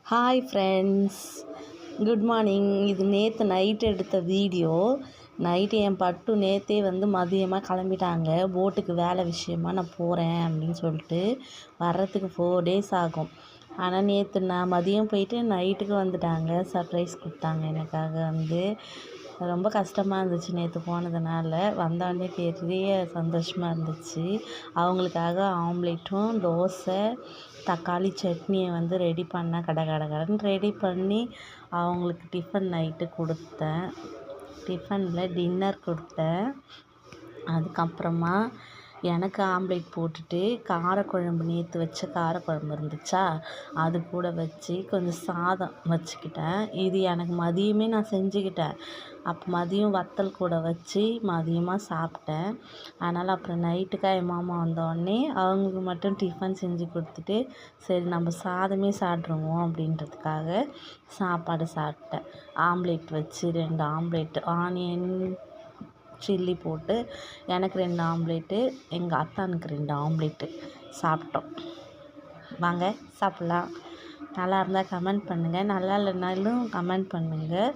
Hi friends, good morning. இது நேற்று night எடுத்த வீடியோ. நைட்டு என் பட்டு நேற்றே மதியமாக கிளம்பிட்டாங்க. போட்டுக்கு வேலை விஷயமா நான் போகிறேன் அப்படின்னு சொல்லிட்டு வர்றதுக்கு 4 days ஆகும். ஆனால் நேற்று நான் மதியம் போயிட்டு நைட்டுக்கு வந்துட்டாங்க. சர்ப்ரைஸ் கொடுத்தாங்க எனக்காக. ரொம்ப கஷ்டமாக இருந்துச்சு நேற்று போனதுனால. வந்தோடனே பெரிய சந்தோஷமாக இருந்துச்சு. அவங்களுக்காக ஆம்லேட்டும் தோசை தக்காளி சட்னியை ரெடி பண்ணேன். கடன்னு ரெடி பண்ணி அவங்களுக்கு டிஃபன் நைட்டு கொடுத்தேன். டிஃபனில் டின்னர் கொடுத்தேன். அதுக்கப்புறமா எனக்கு ஆம்லேட் போட்டுட்டு காரக்குழம்பு நேற்று வச்ச காரக்குழம்பு இருந்துச்சா, அது கூட வச்சு கொஞ்சம் சாதம் வச்சுக்கிட்டேன். இது எனக்கு மதியமே நான் செஞ்சுக்கிட்டேன். அப்போ மதியம் வத்தல் கூட வச்சு மதியமாக சாப்பிட்டேன். அதனால் அப்புறம் நைட்டுக்காக என் மாமா வந்தோடனே அவங்களுக்கு மட்டும் டிஃபன் செஞ்சு கொடுத்துட்டு, சரி நம்ம சாதமே சாப்பிட்ருவோம் அப்படின்றதுக்காக சாப்பாடு சாப்பிட்டேன். ஆம்லேட் வச்சு 2 ஆம்லேட்டு ஆனியன் சில்லி போட்டு எனக்கு 2 ஆம்லேட்டு, எங்கள் அத்தானுக்கு 2 ஆம்லேட்டு சாப்பிட்டோம். வாங்க சாப்பிட்லாம். நல்லா இருந்தால் கமெண்ட் பண்ணுங்கள், நல்லா இல்லைனாலும் கமெண்ட் பண்ணுங்கள்.